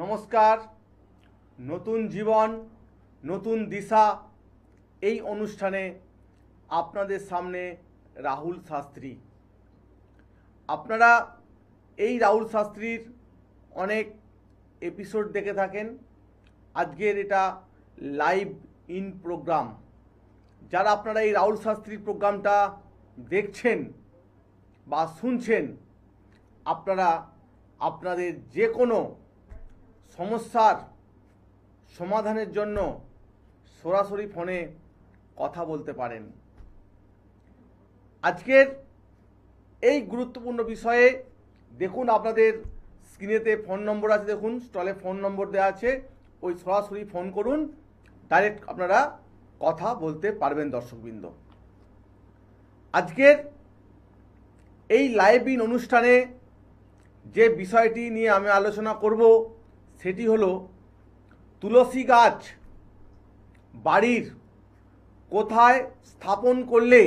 নমস্কার। নতুন জীবন নতুন দিশা এই অনুষ্ঠানে আপনাদের সামনে রাহুল শাস্ত্রী। আপনারা এই রাহুল শাস্ত্রীর অনেক এপিসোড দেখে থাকেন। আজকের এটা লাইভ ইন প্রোগ্রাম। যারা আপনারা এই রাহুল শাস্ত্রীর প্রোগ্রামটা দেখছেন বা শুনছেন, আপনারা আপনাদের যে কোনো সমস্যার সমাধানের জন্য সরাসরি ফোনে কথা বলতে পারেন। আজকের এই গুরুত্বপূর্ণ বিষয়ে দেখুন, আপনাদের স্ক্রিনেতে ফোন নম্বর আছে, দেখুন স্টলে ফোন নম্বর দেওয়া আছে, ওই সরাসরি ফোন করুন, ডাইরেক্ট আপনারা কথা বলতে পারবেন। দর্শকবৃন্দ, আজকের এই লাইভ ইন অনুষ্ঠানে যে বিষয়টি নিয়ে আমি আলোচনা করব সেটি হলো তুলসী গাছ বাড়ির কোথায় স্থাপন করলে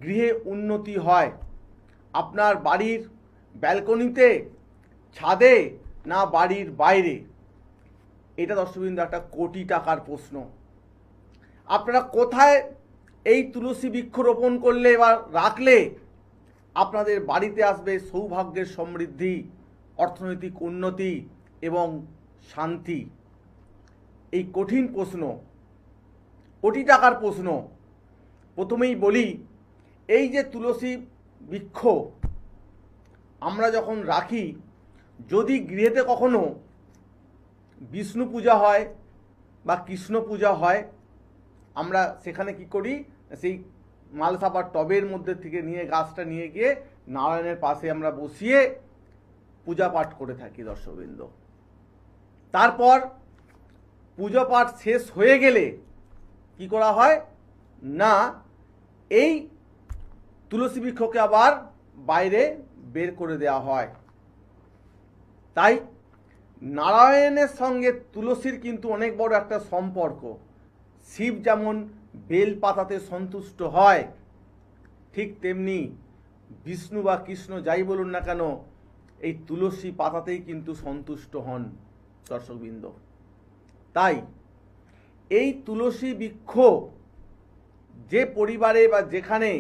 গৃহে উন্নতি হয়। আপনার বাড়ির ব্যালকনিতে, ছাদে, না বাড়ির বাইরে? এটা দর্শকবৃন্দ একটা কোটি টাকার প্রশ্ন। আপনারা কোথায় এই তুলসী বৃক্ষ রোপণ করলে বা রাখলে আপনাদের বাড়িতে আসবে সৌভাগ্যের সমৃদ্ধি, অর্থনৈতিক উন্নতি এবং শান্তি? এই কঠিন প্রশ্ন, কোটি টাকার প্রশ্ন। প্রথমেই বলি, এই যে তুলসী বৃক্ষ আমরা যখন রাখি, যদি গৃহেতে কখনো বিষ্ণু পূজা হয় বা কৃষ্ণ পূজা হয়, আমরা সেখানে কি করি, সেই মালসা বা টবের মধ্যে থেকে নিয়ে গাছটা নিয়ে গিয়ে নারায়ণের পাশে আমরা বসিয়ে পূজা পাঠ করে থাকি। দর্শকবৃন্দ, তারপর পূজা পাঠ শেষ হয়ে গেলে কি করা হয় না, এই তুলসী বৃক্ষকে আবার বাইরে বের করে দেওয়া হয়। তাই নারায়ণের সঙ্গে তুলসীর কিন্তু অনেক বড় একটা সম্পর্ক। শিব যেমন বেল পাতাতে সন্তুষ্ট হয়, ঠিক তেমনি বিষ্ণু বা কৃষ্ণ যাই বলুন না কেন, এই তুলসী পাতাতেই কিন্তু সন্তুষ্ট হন। দর্শকবৃন্দ, তাই এই তুলসী বৃক্ষ যে পরিবারে বা যেখানে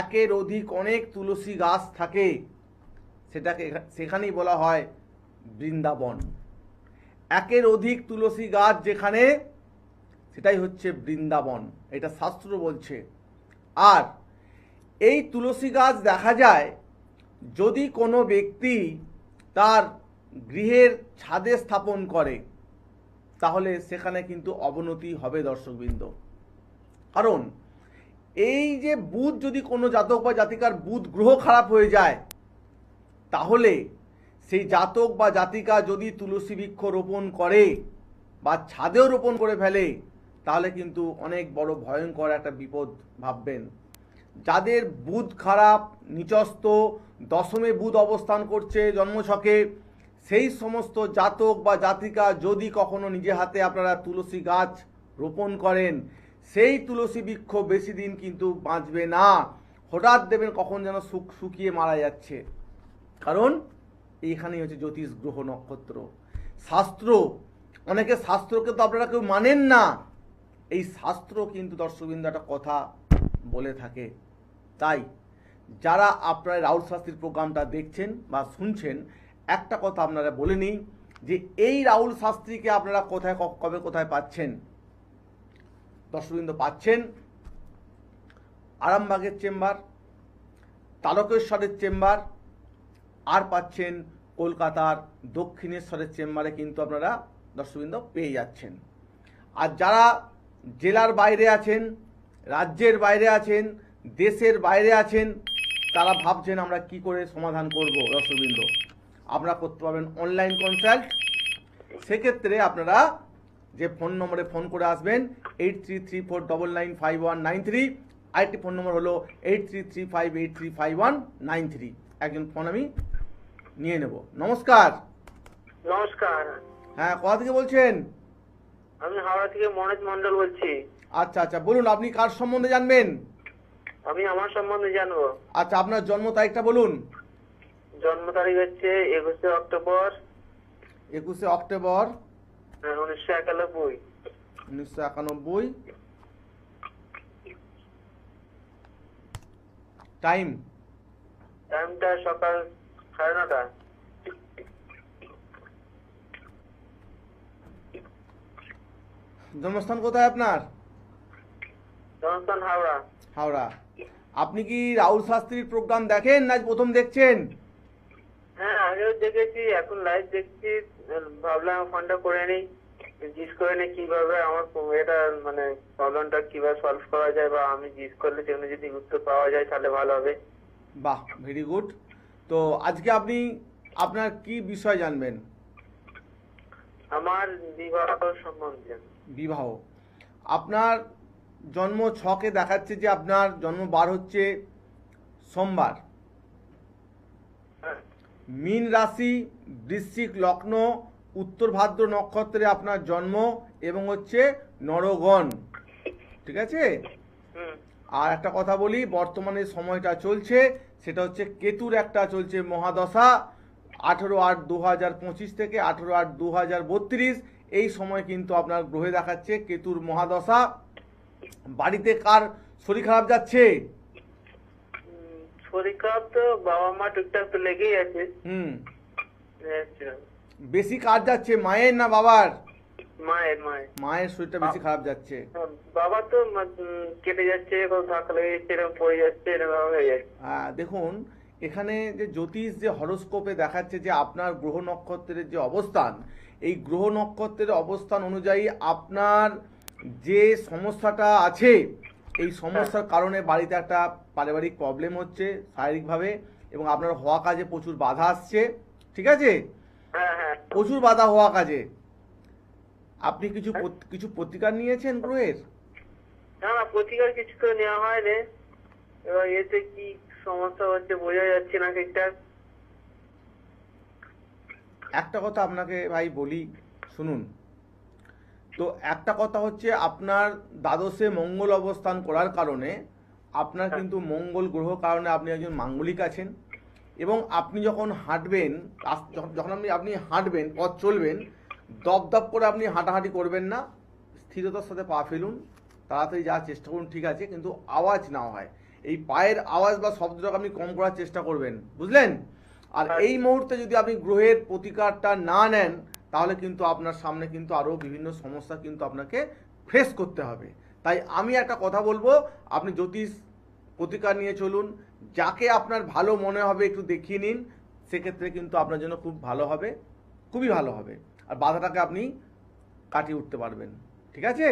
একের অধিক অনেক তুলসী গাছ থাকে, সেখানেই বলা হয় বৃন্দাবন। একের অধিক তুলসী গাছ যেখানে, সেটাই হচ্ছে বৃন্দাবন, এটা শাস্ত্র বলছে। আর এই তুলসী গাছ দেখা যায় যদি কোনো ব্যক্তি তার গৃহের ছাদে স্থাপন করে, তাহলে সেখানে কিন্তু অবনতি হবে। দর্শকবৃন্দ, কারণ এই যে বুধ, যদি কোনো জাতক বা জাতিকার বুধ গ্রহ খারাপ হয়ে যায়, তাহলে সেই জাতক বা জাতিকা যদি তুলসী বৃক্ষ রোপণ করে বা ছাদেও রোপণ করে ফেলে, তাহলে কিন্তু অনেক বড় ভয়ঙ্কর একটা বিপদ ভাববেন। যাদের বুধ খারাপ, নিচস্থ, দশমে বুধ অবস্থান করছে জন্মছকে, সেই সমস্ত জাতক বা জাতিকা যদি কখনো নিজে হাতে আপনারা তুলসী গাছ রোপণ করেন, সেই তুলসী বৃক্ষ বেশি দিন কিন্তু বাঁচবে না। হঠাৎ দেবেন কখন যেন শুকিয়ে মারা যাচ্ছে। কারণ এইখানেই হচ্ছে জ্যোতিষ গ্রহ নক্ষত্র, শাস্ত্র। অনেকে শাস্ত্রকে তো আপনারা কেউ মানেন না, এই শাস্ত্র কিন্তু দর্শকবৃন্দ একটা কথা বলে থাকে। তাই যারা আপনারা রাহুল শাস্ত্রীর প্রোগ্রামটা দেখছেন বা শুনছেন, একটা কথা আপনারা বলে নিই যে এই রাহুল শাস্ত্রীকে আপনারা কোথায় কবে কোথায় পাচ্ছেন। দর্শকবৃন্দ, পাচ্ছেন আরামবাগের চেম্বার, তারকেশ্বরের চেম্বার, আর পাচ্ছেন কলকাতার দক্ষিণেশ্বরের চেম্বারে কিন্তু আপনারা দর্শকবৃন্দ পেয়ে যাচ্ছেন। আর যারা জেলার বাইরে আছেন, রাজ্যের বাইরে আছেন, দেশের বাইরে আছেন, তারা ভাবছেন আমরা কি করে সমাধান করব। দর্শকবৃন্দ, আপনারা করতে পারবেন অনলাইন কনসাল্ট। সেক্ষেত্রে আপনারা যে ফোন নম্বরে ফোন করে আসবেন 8334995193, আরেকটি ফোন নম্বর হলো 8335835193। একজন ফোন আমি নিয়ে নেব। নমস্কার। নমস্কার। হ্যাঁ, কোথা থেকে বলছেন? আমি হাওড়া থেকে মনোজ মন্ডল বলছি। আচ্ছা আচ্ছা, বলুন আপনি কার সম্বন্ধে জানবেন? আমি আমার সম্বন্ধে জানবো। আচ্ছা, আপনার জন্ম তারিখটা বলুন। জন্ম তারিখ হচ্ছে 21শে অক্টোবর 21শে অক্টোবর হ্যাঁ, 1991। 1991। টাইম? টাইমটা সকাল 9:30। জন্মস্থান কোথায় আপনার? জনস্থান হাওড়া। হাওড়া। আপনি কি রাহুল শাস্ত্রীর প্রোগ্রাম দেখেন না প্রথম দেখছেন? হ্যাঁ, আগেও দেখেছি, এখন লাইভ দেখছি। ভাবলাম ফোনটা করে নিই, জিজ্ঞেস করে নিই কিভাবে আমার এটা মানে প্রবলেমটা কিভাবে সলভ করা যায়, বা আমি জিজ্ঞেস করলে সেখানে যদি উত্তর পাওয়া যায় তাহলে ভালো হবে। বাহ, ভেরি গুড। তো আজকে আপনি আপনার কি বিষয় জানবেন? আমার বিবাহ সম্বন্ধে। বিবাহ। আপনার জন্ম ছকে দেখাচ্ছে যে আপনার জন্ম বার হচ্ছে সোমবার। হ্যাঁ, মীন রাশি, বৃশ্চিক লগ্ন, উত্তর ভাদ্র নক্ষত্রে আপনার জন্ম এবং হচ্ছে নরগণ। ঠিক আছে? হুম, আর একটা কথা বলি, বর্তমানে সময়টা চলছে সেটা হচ্ছে কেতুর একটা চলছে মহাদশা, 18/8/2025 থেকে 18/8/2032। এই সময় কিন্তু আপনার গ্রহে দেখাচ্ছে কেতুর মহাদশা। বাড়িতে কার শরীর খারাপ যাচ্ছে? শরীর খারাপ তো বাবা মা টুকটাক তো লেগেই আছে। হুম। আচ্ছা। বেশি কার যাচ্ছে, মায়ের না বাবার? মায়ের। মায়ের শরীরটা বেশি খারাপ যাচ্ছে। বাবা তো কেটে যাচ্ছে, ধাক্কা লেগে যাচ্ছে, এরকম পড়ে যাচ্ছে, এরকম হয়ে যাচ্ছে। দেখুন, এখানে যে জ্যোতিষ যে হরোস্কোপে দেখাচ্ছে যে আপনার গ্রহ নক্ষত্রের যে অবস্থান, এই গ্রহ নক্ষত্রের অবস্থান অনুযায়ী আপনার যে সমস্যাটা আছে, এই সমস্যার কারণে বাড়িতে একটা পারিবারিক প্রবলেম হচ্ছে শারীরিকভাবে, এবং আপনার হওয়া কাজে প্রচুর বাধা আসছে। ঠিক আছে? হ্যাঁ। প্রচুর বাধা হওয়া কাজে। আপনি কিছু প্রতিকার নিয়েছেন গ্রহের? না, প্রতিকার কিছু তো নেওয়া হয়নি। এবার এতে কি সমস্যা হচ্ছে বোঝা যাচ্ছে না ঠিকঠাক। একটা কথা আপনাকে ভাই বলি, শুনুন। তো একটা কথা হচ্ছে, আপনার দ্বাদশে মঙ্গল অবস্থান করার কারণে আপনার কিন্তু মঙ্গল গ্রহ কারণে আপনি একজন মাঙ্গলিক আছেন, এবং আপনি যখন হাঁটবেন, যখন আপনি হাঁটবেন, পথ চলবেন, দপ করে আপনি হাঁটাহাঁটি করবেন না, স্থিরতার সাথে পা ফেলুন, তাড়াতাড়ি যাওয়ার চেষ্টা করুন। ঠিক আছে? কিন্তু আওয়াজ না হয়, এই পায়ের আওয়াজ বা শব্দটাকে আপনি কম করার চেষ্টা করবেন, বুঝলেন? আর এই মুহূর্তে যদি আপনি গ্রহের প্রতিকারটা না নেন, তাহলে কিন্তু আপনার সামনে কিন্তু আরও বিভিন্ন সমস্যা কিন্তু আপনাকে ফেস করতে হবে। তাই আমি একটা কথা বলবো, আপনি জ্যোতিষ প্রতিকার নিয়ে চলুন, যাকে আপনার ভালো মনে হবে একটু দেখিয়ে নিন, সেক্ষেত্রে কিন্তু আপনার জন্য খুব ভালো হবে, খুবই ভালো হবে, আর বাধাটাকে আপনি কাটিয়ে উঠতে পারবেন। ঠিক আছে?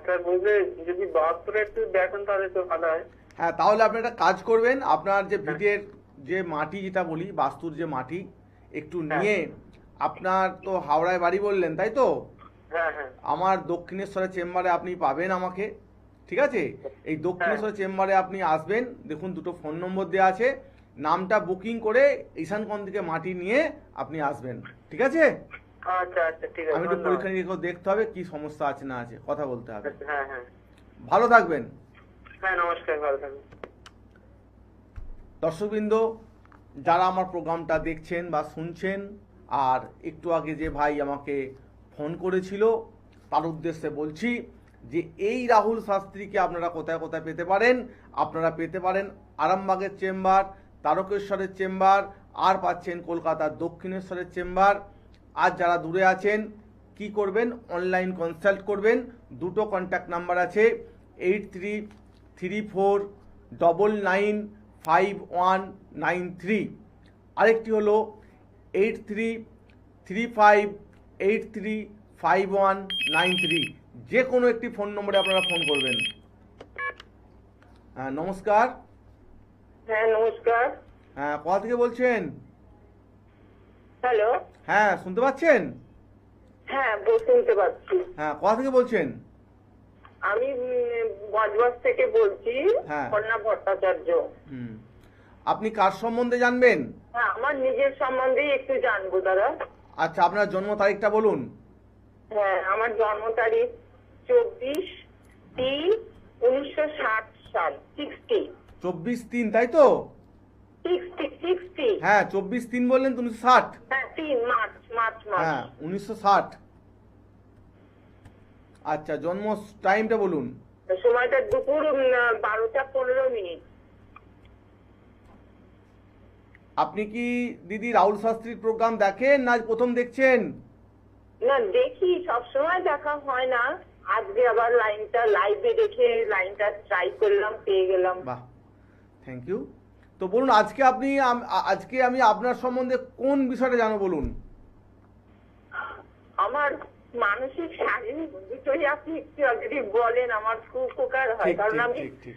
স্যার বুঝলে যদি 72 একটু দেখেন তাহলে তো ভালো হয়। হ্যাঁ, তাহলে আপনি একটা কাজ করবেন, আপনার যে ভিটের যে মাটি যেটা বলি, বাস্তুর যে মাটি একটু নিয়ে, আপনার তো হাওড়ায় বাড়ি বললেন তাই তো? হ্যাঁ। আমার দক্ষিণেশ্বরের চেম্বারে আপনি পাবেন আমাকে। ঠিক আছে? এই দক্ষিণেশ্বর চেম্বারে আপনি আসবেন, দেখুন দুটো ফোন নম্বর দেওয়া আছে, নামটা বুকিং করে ঈশান কোণ থেকে মাটি নিয়ে আপনি আসবেন। ঠিক আছে? আচ্ছা, ঠিক আছে। আমি একটু পরীক্ষা নিরীক্ষা দেখতে হবে কি সমস্যা আছে না আছে, কথা বলতে হবে। হ্যাঁ। ভালো থাকবেন। হ্যাঁ, নমস্কার, ভালো থাকবেন। দর্শকবৃন্দ, যারা আমার প্রোগ্রামটা দেখছেন বা শুনছেন, আর একটু আগে যে ভাই আমাকে ফোন করেছিল, তার উদ্দেশ্যে বলছি যে এই রাহুল শাস্ত্রীকে আপনারা কোথায় কোথায় পেতে পারেন। আপনারা পেতে পারেন আরামবাগের চেম্বার, তারকেশ্বরের চেম্বার, আর পাচ্ছেন কলকাতার দক্ষিণেশ্বরের চেম্বার। আর যারা দূরে আছেন কি করবেন, অনলাইন কনসাল্ট করবেন। দুটো কন্ট্যাক্ট নাম্বার আছে, 8334995193, আরেকটি হলো 8335835193। যে কোনো একটি ফোন নম্বরে আপনারা ফোন করবেন। হ্যাঁ, নমস্কার। হ্যাঁ, নমস্কার। হ্যাঁ, কোথা থেকে বলছেন? হ্যালো। হ্যাঁ, শুনতে পাচ্ছেন? হ্যাঁ, শুনতে পাচ্ছি। হ্যাঁ, কোথা থেকে বলছেন? আমি বজবজ থেকে বলছি, হ্যাঁ। কন্যা ভট্টাচার্য। আপনি কার সম্বন্ধে জানবেন? হ্যাঁ, আমার নিজের সম্বন্ধেই একটু জানবো দাদা। আচ্ছা, আপনার জন্ম তারিখটা বলুন। হ্যাঁ, আমার জন্ম তারিখ 24/3/1960 সাল। 60। 24/3, তাই তো? 60। হ্যাঁ, 24/3 বললেন, 1960। হ্যাঁ, 3 মার্চ মার্চ মাস। হ্যাঁ 1960। আচ্ছা, জন্ম টাইমটা বলুন। সময়টা দুপুর 12টা 15 মিনিট। আপনি কি দিদি রাহুল শাস্ত্রীর প্রোগ্রাম দেখেন না প্রথম দেখছেন? না, দেখি, সবসময় দেখা হয় না। আজকে আবার লাইভে দেখে লাইনটা ট্রাই করলাম, পেয়ে গেলাম। বাহ, থ্যাংক ইউ। তো বলুন আজকে আজকে আমি আপনার সম্বন্ধে কোন বিষয়টা জানো বলুন। আমার মানসিক শারীরিক দুটোই আপনি একটু যদি বলেন আমার খুব উপকার হয়, ঠিক, কারণ ঠিক, আমি ঠিক, ঠিক।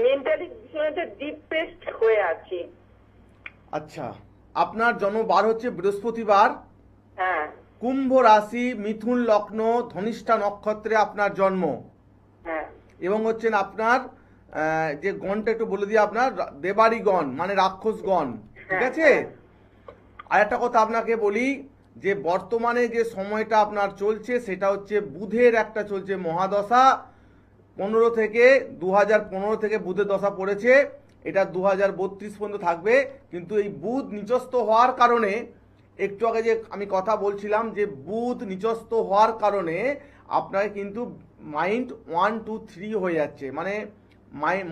মেন্টালি ভীষণ ডিপ্রেসড হয়ে আছি। আচ্ছা, আপনার জন্মবার হচ্ছে বৃহস্পতিবার, হ্যাঁ কুম্ভ রাশি, মিথুন লগ্ন, ধনিষ্ঠা নক্ষত্রে আপনার জন্ম, হ্যাঁ এবং হচ্ছেন আপনার যে গণটা একটু বলে দিই, আপনার দেবাড়ি গণ মানে রাক্ষস গণ, ঠিক আছে? আর একটা কথা আপনাকে বলি যে বর্তমানে যে সময়টা আপনার চলছে সেটা হচ্ছে বুধের একটা চলছে মহাদশা, 15 থেকে 2015 থেকে বুধের দশা পড়েছে, এটা 2032 পর্যন্ত থাকবে। কিন্তু এই বুধ নিচস্থ হওয়ার কারণে, একটু আগে যে আমি কথা বলছিলাম যে বুধ নিচস্থ হওয়ার কারণে আপনার কিন্তু মাইন্ড 1 2 3 হয়ে যাচ্ছে, মানে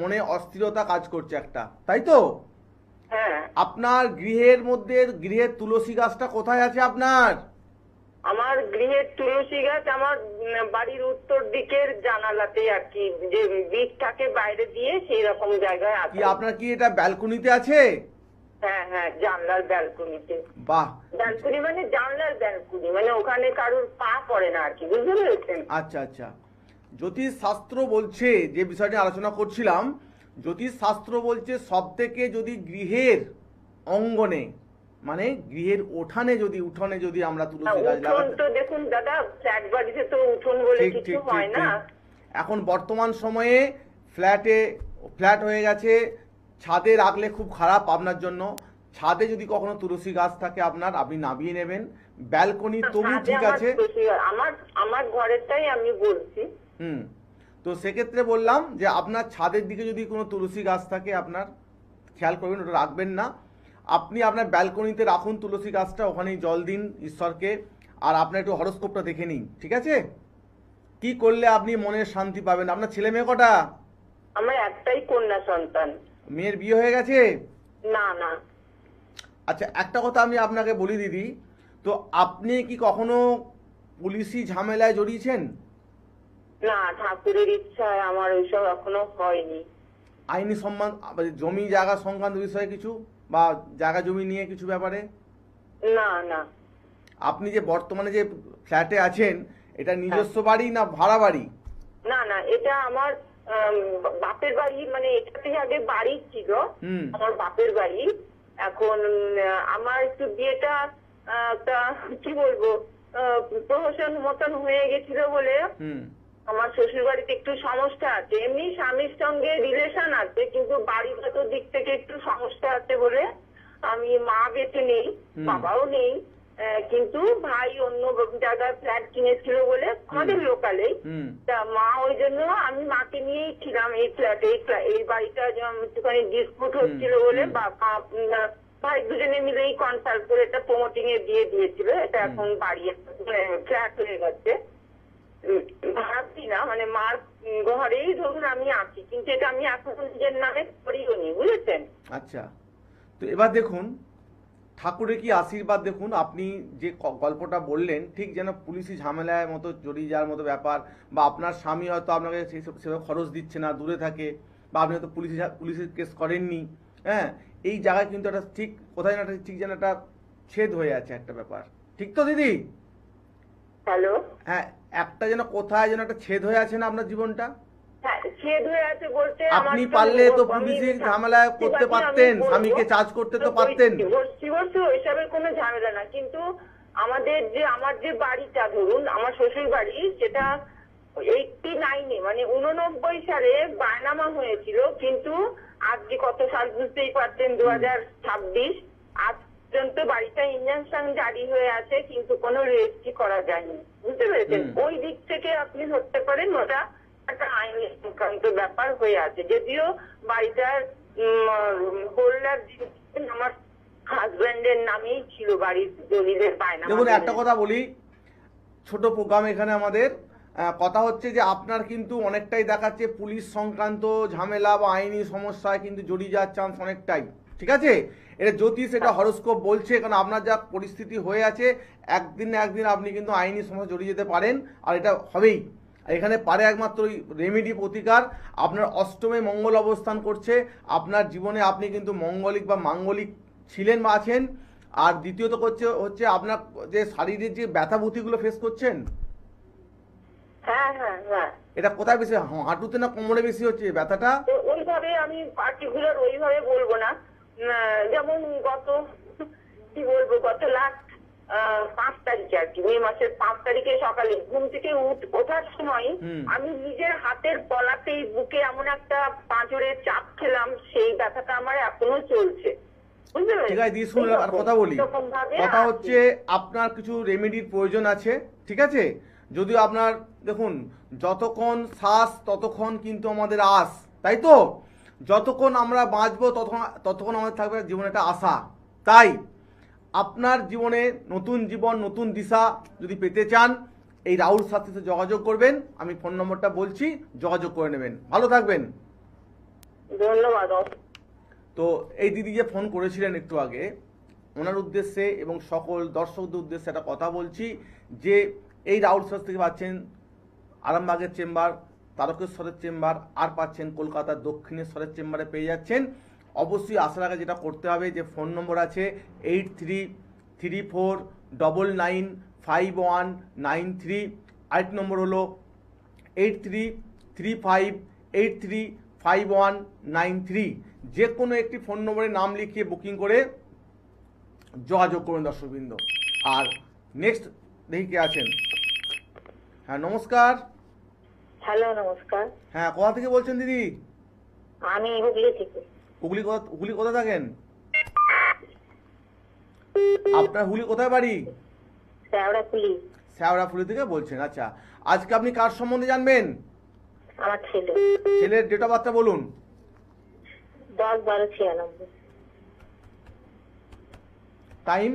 মনে অস্থিরতা কাজ করছে একটা, তাই তো? হ্যাঁ। আপনার গৃহের মধ্যে গৃহের তুলসী গাছটা কোথায় আছে আপনার? আমার গৃহের তুলসী গাছ আমার বাড়ির উত্তর দিকের জানালাতে আর কি, যে দিকটাকে বাইরে দিয়ে সেই রকম জায়গায় কি আছে। আপনার কি এটা ব্যালকনিতে আছে? হ্যাঁ হ্যাঁ, জানলার ব্যালকনিতে। বাহ, ব্যালকনি মানে জানলার ব্যালকনি, মানে ওখানে কারোর পা পড়ে না আর কি, বুঝতে পেরেছেন? আচ্ছা আচ্ছা। জ্যোতিষ শাস্ত্র বলছে, যে বিষয়টি আলোচনা করছিলাম, জ্যোতিষ শাস্ত্র বলছে সব থেকে যদি গৃহের অঙ্গনে মানে গৃহের উঠোনে যদি আমরা তুলসী গাছ উঠোন লাগাতে, তো দেখুন দাদা, ফ্ল্যাট বাড়িতে তো উঠোন বলে ঠিক কিছু ঠিক হয় ঠিক না। ঠিক। এখন বর্তমান সময়ে ফ্ল্যাট হয়ে গেছে, ছাদে রাখলে খুব খারাপ আপনার জন্য। ছাদে যদি কখনো তুলসী গাছ থাকে আপনার, আপনি নামিয়ে নেবেন। ব্যালকনি তবু ছাদে ঠিক আমার আছে। আমার ঘরেরটাই আমি বলছি। হুম। তো সেক্ষেত্রে বললাম যে আপনার ছাদের দিকে যদি কোনো তুলসী গাছ থাকে আপনার, খেয়াল করবেন ওটা রাখবেন না, আপনি আপনার ব্যালকনিতে রাখুন তুলসী গাছটা, ওখানেই জল দিন ঈশ্বরকে। আর আপনার একটু হরোস্কোপটা দেখে নিন, ঠিক আছে? কি করলে আপনি মনের শান্তি পাবেন? আপনার ছেলে মেয়ে কটা? আমার একটাই কন্যা সন্তান। মেয়ের বিয়ে হয়ে গেছে? না না। আচ্ছা, একটা কথা আমি আপনাকে বলি দিদি, তো আপনি কি কখনো পুলিশি ঝামেলায় জড়িয়েছেন? না, ঠাকুরের ইচ্ছায় আমার ওইসব এখনো হয়নি। আইনি সম্মান, জমি জায়গা সংক্রান্ত বিষয়ে কিছু, বা জায়গা জমি নিয়ে কিছু ব্যাপারে? না না। আপনি যে বর্তমানে যে ফ্ল্যাটে আছেন, এটা নিজস্ব বাড়ি না ভাড়া বাড়ি? না না, এটা আমার বাপের বাড়ি, মানে এটাতে আগে বাড়ি ছিল, আমার বাপের বাড়ি। এখন আমার একটু বিয়েটা একটা কি বলবো, প্রহসন মতন হয়ে গেছিল বলে আমার শ্বশুর বাড়িতে একটু সমস্যা আছে। এমনি স্বামীর সঙ্গে রিলেশন আছে, কিন্তু বাড়িগত দিক থেকে একটু সমস্যা আছে বলে আমি, মা বেঁচে নেই, বাবাও নেই, কিন্তু ভাই অন্য জায়গায় ফ্ল্যাট কিনেছিল বলে আমাদের লোকালেই, তা মা ওই জন্য আমি মাকে নিয়েই ছিলাম এই ফ্ল্যাটে। এই বাড়িটা একটুখানি ডিসপুট হচ্ছিল বলে ভাই দুজনে মিলেই কনসাল্ট করে এটা প্রমোটিং এ দিয়ে দিয়েছিল। এটা এখন বাড়ি ফ্ল্যাট হয়ে গেছে, ভাবছি না, মানে মার ঘরেই ধরুন আমি আছি, কিন্তু এটা আমি এখন নিজের নামে করিও নি, বুঝেছেন? আচ্ছা, তো এবার দেখুন ঠাকুরের কি আশীর্বাদ। দেখুন আপনি যে গল্পটা বললেন, ঠিক যেন পুলিশি ঝামেলার মতো জড়িয়ে যাওয়ার মতো ব্যাপার, বা আপনার স্বামী হয়তো আপনাকে সেভাবে খরচ দিচ্ছে না, দূরে থাকে, বা আপনি হয়তো পুলিশের কেস করেননি, হ্যাঁ, এই জায়গায় কিন্তু একটা ঠিক কোথায় না ঠিক যেন একটা ছেদ হয়ে আছে একটা ব্যাপার, ঠিক তো দিদি? হ্যালো, হ্যাঁ, একটা যেন কোথায় যেন একটা ছেদ হয়ে আছে না আপনার জীবনটা? ছেদ হয়ে আছে বলতে আপনি পারলে তো পুলিশের ঝামেলা করতে পারতেন, স্বামীকে চার্জ করতে তো পারতেন। ওইসবের কোনো ঝামেলা না, কিন্তু আমার যে বাড়িটা ধরুন আমার শ্বশুর বাড়ি, সেটা 89-এ মানে 89 সালে বায়নামা হয়েছিল, কিন্তু আজকে কত সাল বুঝতেই পারছেন, 2026, আজ পর্যন্ত বাড়িটা ইনজাংশন জারি হয়ে আছে, কিন্তু কোনো রেজিস্ট্রি করা যায়নি, বুঝতে পেরেছেন? ওই দিক থেকে আপনি ধরতে পারেন ওটা একটা আইনি সংক্রান্ত ব্যাপার হয়ে আছে। যদিও বাড়িটার হোল্ডার আমার হাজবেন্ডের নামেই ছিল বাড়ির দলিলের বায়না। দেখুন একটা কথা বলি, ছোট প্রোগ্রাম এখানে আমাদের, কথা হচ্ছে যে আপনার কিন্তু অনেকটাই দেখাচ্ছে পুলিশ সংক্রান্ত ঝামেলা বা আইনি সমস্যায় কিন্তু জড়িয়ে যাওয়ার চান্স অনেকটাই, ঠিক আছে? এটা জ্যোতিষ, এটা হরোস্কোপ বলছে, কারণ আপনার যা পরিস্থিতি হয়ে আছে একদিন না একদিন আপনি কিন্তু আইনি সমস্যা জড়িয়ে যেতে পারেন, আর এটা হবেই। আর এখানে পারে একমাত্র ওই রেমেডি প্রতিকার। আপনার অষ্টমে মঙ্গল অবস্থান করছে, আপনার জীবনে আপনি কিন্তু মঙ্গলিক বা মাঙ্গলিক ছিলেন বা আছেন। আর দ্বিতীয়ত হচ্ছে আপনার যে শারীরিক যে ব্যথাভূতিগুলো ফেস করছেন, হ্যাঁ হ্যাঁ হ্যাঁ, এটা কোথায় বেশি, হাঁটুতে না কোমরে বেশি হচ্ছে ব্যথাটা? তো ওইভাবে আমি পার্টিকুলার ওইভাবে বলবো না। যেমন কি বলবো, গত লাস্ট 5 তারিখে আর কি, মে মাসের 5 তারিখে সকালে ঘুম থেকে ওঠার সময় আমি নিজের হাতের তলাতেই বুকে এমন একটা পাঁজরের চাপ খেলাম, সেই ব্যথাটা আমার এখনো চলছে, বুঝতে ঠিক আছে, পেরেছেন? দিয়ে শুনুন আর কথা বলি। কথা হচ্ছে আপনার কিছু রেমেডির প্রয়োজন আছে, ঠিক আছে? যদিও আপনার দেখুন, যতক্ষণ শ্বাস ততক্ষণ কিন্তু আমাদের আস, তাই তো? যতক্ষণ আমরা বাঁচবো ততক্ষণ আমাদের থাকবে জীবনে একটা আশা। তাই আপনার জীবনে নতুন জীবন, নতুন দিশা যদি পেতে চান, এই রাহুল শাস্ত্রীর সাথে যোগাযোগ করবেন। আমি ফোন নম্বরটা বলছি, যোগাযোগ করে নেবেন। ভালো থাকবেন। ধন্যবাদ। তো এই দিদি যে ফোন করেছিলেন একটু আগে, ওনার উদ্দেশ্যে এবং সকল দর্শকদের উদ্দেশ্যে একটা কথা বলছি যে এই রাহুল শাস্ত্রী থেকে পাচ্ছেন আরামবাগের চেম্বার, তারকেশ্বরের চেম্বার, আর পাচ্ছেন কলকাতার দক্ষিণেশ্বরের চেম্বারে পেয়ে যাচ্ছেন। অবশ্যই আসার আগে যেটা করতে হবে, যে ফোন নম্বর আছে 8334995193, আরেক নম্বর হলো 8335835193। যে কোনো একটি ফোন নম্বরে নাম লিখিয়ে বুকিং করে যোগাযোগ করুন দর্শকবৃন্দ। আর নেক্সট দেখি কে আছেন। হ্যাঁ নমস্কার। হ্যালো, নমস্কার। হ্যাঁ, কোথা থেকে বলছেন দিদি? আমি হুগলি থেকে। হুগলি কোথায় থাকেন? আপনার হুগলি কোথায় বাড়ি? শেওড়াফুলি। শেওড়াফুলি থেকে বলছেন, আচ্ছা। আজকে আপনি কার সম্বন্ধে জানবেন? আমার ছেলে। ছেলের ডেট অফ বার্থটা বলুন। 10/12/96। টাইম,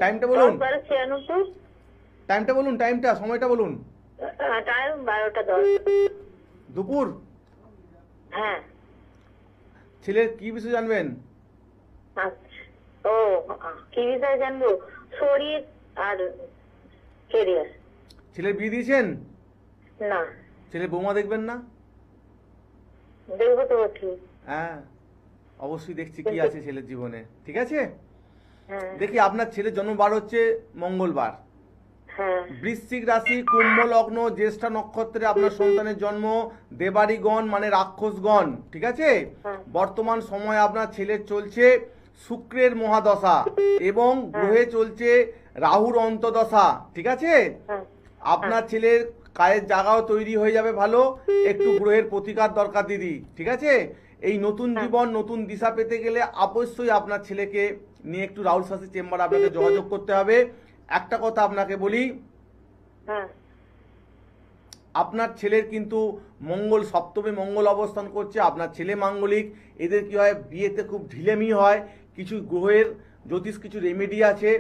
টাইমটা বলুন। 10/12/96। টাইমটা বলুন, টাইমটা, সময়টা বলুন। টাইম 12টা 10। দুপুর। হ্যাঁ। ছেলের কি বিষয় জানবেন? আচ্ছা, ও কি বিষয়ে জানবো? শরীর আর কেরিয়ার। ছেলের বিয়ে দিয়েছেন? না। ছেলে বৌমা দেখবেন না? দেখবো তো ঠিক। হ্যাঁ অবশ্যই দেখছি কি আছে ছেলের জীবনে, ঠিক আছে? হ্যাঁ দেখি আপনার ছেলের জন্মবার হচ্ছে মঙ্গলবার, হ্যাঁ বৃশ্চিক রাশি, কুম্ভ লগ্ন, জ্যেষ্ঠা নক্ষত্রে আপনার সন্তানের জন্ম, দেবাড়িগণ মানে রাক্ষসগণ, ঠিক আছে? বর্তমান সময় আপনার ছেলের চলছে শুক্রের মহাদশা এবং গ্রহে চলছে রাহুর অন্তদশা, ঠিক আছে? আপনার ছেলের কায়ের জায়গাও তৈরি হয়ে যাবে ভালো, একটু গ্রহের প্রতিকার দরকার দিদি, ঠিক আছে? এই নতুন জীবন, নতুন দিশা পেতে গেলে অবশ্যই আপনার ছেলেকে নিয়ে একটু রাহুল শাস্ত্রী চেম্বার আপনাকে যোগাযোগ করতে হবে। একটা কথা আপনাকে বলি, আপনার ছেলের কিন্তু মঙ্গল সপ্তমে মঙ্গল অবস্থান করছে, আপনার ছেলে মাঙ্গলিক, এদের কি হয় বিয়েতে খুব ঢিলেমি হয়। কিছু গ্রহের জ্যোতিষ কিছু রেমেডি আছে,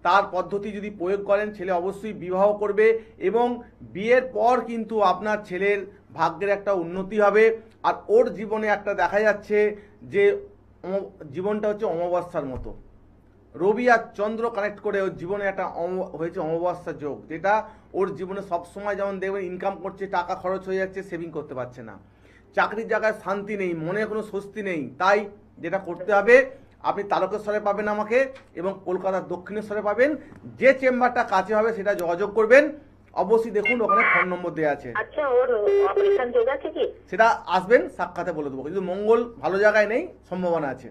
তার পদ্ধতি যদি প্রয়োগ করেন ছেলে অবশ্যই বিবাহ করবে এবং বিয়ের পর কিন্তু আপনার ছেলের ভাগ্যের একটা উন্নতি হবে। আর ওর জীবনে একটা দেখা যাচ্ছে যে জীবনটা হচ্ছে অমাবস্যার মতো, রবি আর চন্দ্র কানেক্ট করে ওর জীবনে একটা হয়েছে অমাবস্যা যোগ, যেটা ওর জীবনে সবসময় যেমন দেখবেন ইনকাম করছে, টাকা খরচ হয়ে যাচ্ছে, সেভিং করতে পারছে না, চাকরির জায়গায় শান্তি নেই, মনে কোনো স্বস্তি নেই। তাই যেটা করতে হবে, আপনি তারকেশ্বরে পাবেন আমাকে এবং কলকাতার দক্ষিণেশ্বরে পাবেন, যে চেম্বারটা কাছে হবে সেটা যোগাযোগ করবেন। অবশ্যই দেখুন ওখানে ফোন নম্বর দেওয়া আছে। আচ্ছা, ওর অপারেশন যোগ আছে কি? সেটা আসবেন সাক্ষাতে বলে দেবো, কিন্তু মঙ্গল ভালো জায়গায় নেই, সম্ভাবনা আছে।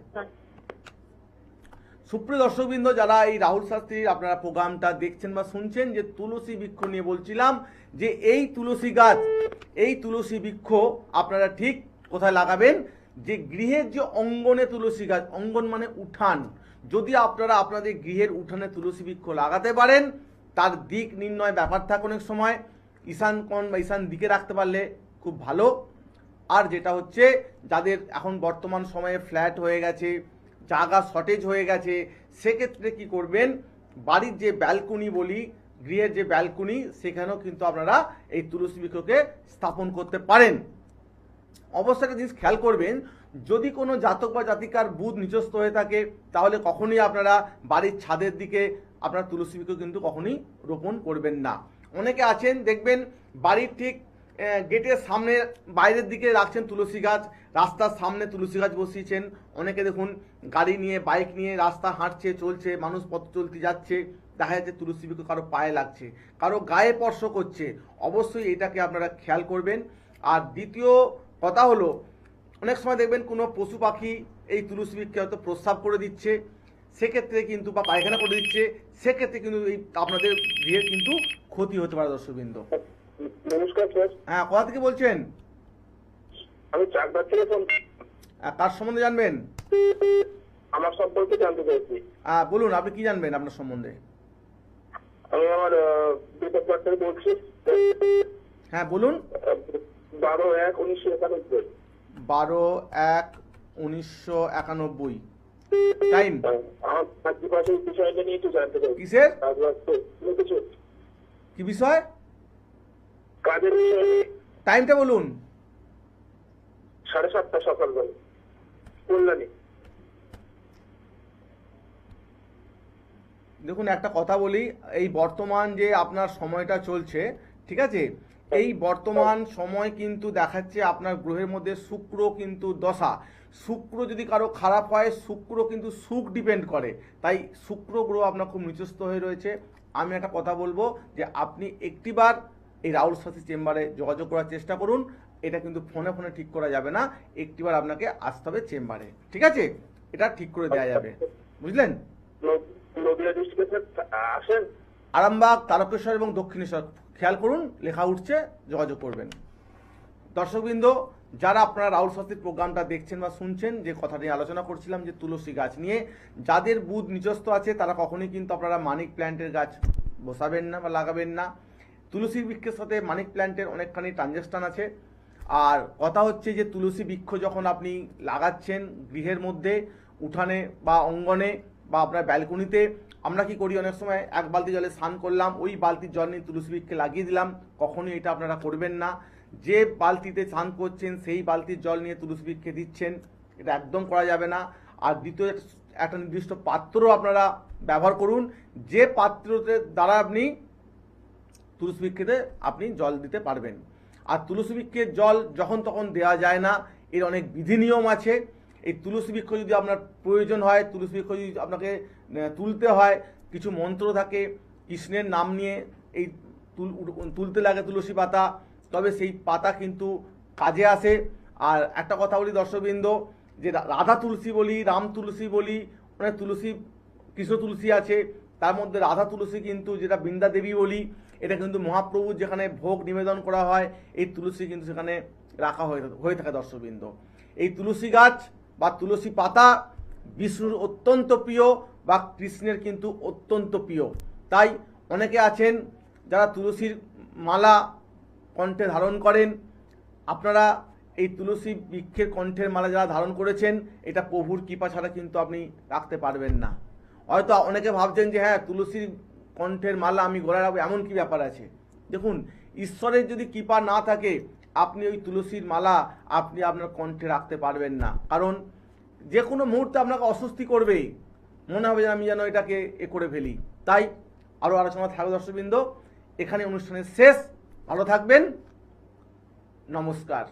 সুপ্রিয় দর্শকবৃন্দ, যারা এই রাহুল শাস্ত্রীর আপনারা প্রোগ্রামটা দেখছেন বা শুনছেন, যে তুলসী বৃক্ষ নিয়ে বলছিলাম, যে এই তুলসী গাছ, এই তুলসী বৃক্ষ আপনারা ঠিক কোথায় লাগাবেন, যে গৃহের যে অঙ্গনে তুলসী গাছ, অঙ্গন মানে উঠান, যদি আপনারা আপনাদের গৃহের উঠানে তুলসী বৃক্ষ লাগাতে পারেন, তার দিক নির্ণয় ব্যাপার থাকে অনেক সময়, ঈশান কোণ বা ঈশান দিকে রাখতে পারলে খুব ভালো। আর যেটা হচ্ছে যাদের এখন বর্তমান সময়ে ফ্ল্যাট হয়ে গেছে, জায়গা শর্টেজ হয়ে গেছে, সেক্ষেত্রে কি করবেন, বাড়ির যে ব্যালকনি বলি, গৃহের যে ব্যালকনি, সেখানেও কিন্তু আপনারা এই তুলসী বৃক্ষকে স্থাপন করতে পারেন। অবশ্যই একটা জিনিস খেয়াল করবেন, যদি কোনো জাতক বা জাতিকার বুধ নিচস্থ হয়ে থাকে তাহলে কখনোই আপনারা বাড়ির ছাদের দিকে আপনার তুলসী বৃক্ষ কিন্তু কখনোই রোপণ করবেন না। অনেকে আছেন দেখবেন বাড়ির ঠিক গেটের সামনে বাইরের দিকে রাখছেন তুলসী গাছ, রাস্তার সামনে তুলসী গাছ বসিয়েছেন। অনেকে দেখুন গাড়ি নিয়ে বাইক নিয়ে রাস্তা হাঁটছে, চলছে, মানুষ পথ চলতে যাচ্ছে, দেখা যাচ্ছে তুলসী বৃক্ষ কারো পায়ে লাগছে, কারো গায়ে স্পর্শ করছে। অবশ্যই এটাকে আপনারা খেয়াল করবেন। আর দ্বিতীয় কথা হলো, অনেক সময় দেখবেন কোনো পশু পাখি এই তুলসী বৃক্ষে হয়তো প্রস্রাব করে দিচ্ছে, সেক্ষেত্রে কিন্তু বা পায়খানা করে দিচ্ছে, সেক্ষেত্রে কিন্তু এই আপনাদের গৃহের কিন্তু ক্ষতি হতে পারে দর্শকবৃন্দ। নমস্কার স্যার, হ্যাঁ, কোথা থেকে বলছেন? আমি চাকদার থেকে ফোন। কার সম্বন্ধে জানবেন? আমার সম্পর্কে জানতে চাইছি। বলুন, আপনি কি জানবেন আপনার সম্বন্ধে? আমি আমার ডেট অফ বার্থ বলছি। হ্যাঁ বলুন। 12/1/1991। 12/1/1991। টাইম আমার চাকরিবাসের বিষয়টা নিয়ে একটু জানতে চাই। কিসের কিছু কি বিষয়? কাজের বিষয়ে। টাইমটা বলুন। 7:30 সকালবেলা, কল্যাণী। দেখুন, একটা কথা বলি, এই বর্তমান যে আপনার সময়টা চলছে, ঠিক আছে, এই বর্তমান সময় কিন্তু দেখাচ্ছে আপনার গ্রহের মধ্যে শুক্র কিন্তু দশা। শুক্র যদি কারো খারাপ হয়, শুক্র কিন্তু সুখ ডিপেন্ড করে, তাই শুক্র গ্রহ আপনার খুব নিচস্থ হয়ে রয়েছে। আমি একটা কথা বলবো যে আপনি একটিবার এই রাহুল শাস্ত্রী চেম্বারে যোগাযোগ করার চেষ্টা করুন। এটা কিন্তু ফোনে ফোনে ঠিক করা যাবে না, একটিবার আপনাকে আসতে হবে চেম্বারে, ঠিক আছে? এটা ঠিক করে দেওয়া যাবে, বুঝলেন? নদিয়া ডিস্ট্রিক্টে আসেন? আরামবাগ, তারকেশ্বর এবং দক্ষিণেশ্বর খেয়াল করুন, লেখা উঠছে, যোগাযোগ করবেন। দর্শকবৃন্দ, যারা আপনারা রাহুল শাস্ত্রীর প্রোগ্রামটা দেখছেন বা শুনছেন, যে কথাটি আলোচনা করছিলাম যে তুলসী গাছ নিয়ে, যাদের বুধ নিচস্থ আছে তারা কখনোই কিন্তু আপনারা মানিক প্ল্যান্টের গাছ বসাবেন না বা লাগাবেন না। তুলসী বৃক্ষের সাথে মানিক প্ল্যান্টের অনেকখানি ট্রানজেকশন আছে। আর কথা হচ্ছে যে তুলসী বৃক্ষ যখন আপনি লাগাচ্ছেন গৃহের মধ্যে, উঠানে বা অঙ্গনে বা আপনার ব্যালকনিতে, আমরা কি করি, অনেক সময় এক বালতি জলে স্নান করলাম, ওই বালতির জল নিয়ে তুলসী বৃক্ষে লাগিয়ে দিলাম। কখনোই এটা আপনারা করবেন না। যে বালতিতে স্নান করছেন সেই বালতির জল নিয়ে তুলসী বৃক্ষে দিচ্ছেন, এটা একদম করা যাবে না। আর দ্বিতীয়, একটা নির্দিষ্ট পাত্র আপনারা ব্যবহার করুন, যে পাত্রতে দ্বারা আপনি তুলসী বৃক্ষেতে আপনি জল দিতে পারবেন। আর তুলসী বৃক্ষের জল যখন তখন দেওয়া যায় না, এর অনেক বিধি নিয়ম আছে। এই তুলসী বৃক্ষ যদি আপনার প্রয়োজন হয়, তুলসী বৃক্ষ যদি আপনাকে তুলতে হয়, কিছু মন্ত্র থাকে, কৃষ্ণের নাম নিয়ে এই তুলতে লাগে তুলসী পাতা, তবে সেই পাতা কিন্তু কাজে আসে। আর একটা কথা বলি দর্শকবৃন্দ, যে রাধা তুলসী বলি, রাম তুলসী বলি, অনেক তুলসী, কৃষ্ণ তুলসী আছে, তার মধ্যে রাধা তুলসী কিন্তু যেটা বৃন্দা দেবী বলি, এটা কিন্তু মহাপ্রভুর যেখানে ভোগ নিবেদন করা হয়, এই তুলসী কিন্তু সেখানে রাখা হয়ে থাকে দর্শকবৃন্দ। এই তুলসী গাছ বা তুলসী পাতা বিষ্ণুর অত্যন্ত প্রিয় বা কৃষ্ণের কিন্তু অত্যন্ত প্রিয়। তাই অনেকে আছেন যারা তুলসীর মালা কণ্ঠে ধারণ করেন। আপনারা এই তুলসী বৃক্ষের কণ্ঠের মালা যারা ধারণ করেছেন, এটা প্রভুর কৃপা ছাড়া কিন্তু আপনি রাখতে পারবেন না। হয়তো অনেকে ভাবছেন যে হ্যাঁ, তুলসীর কণ্ঠের মালা আমি গলায় রাখবো, এমন কি ব্যাপার আছে? দেখুন, ঈশ্বরের যদি কৃপা না থাকে, আপনি ওই তুলসীর মালা আপনি আপনার কণ্ঠে রাখতে পারবেন না। কারণ যে কোনো মুহূর্তে আপনাকে অস্বস্তি করবেই, মনে হবে যে আমি যেন এটাকে করে ফেলি। তাই আরও আলোচনা থাকবে দর্শকবৃন্দ। এখানে অনুষ্ঠানের শেষ। ভালো থাকবেন, নমস্কার।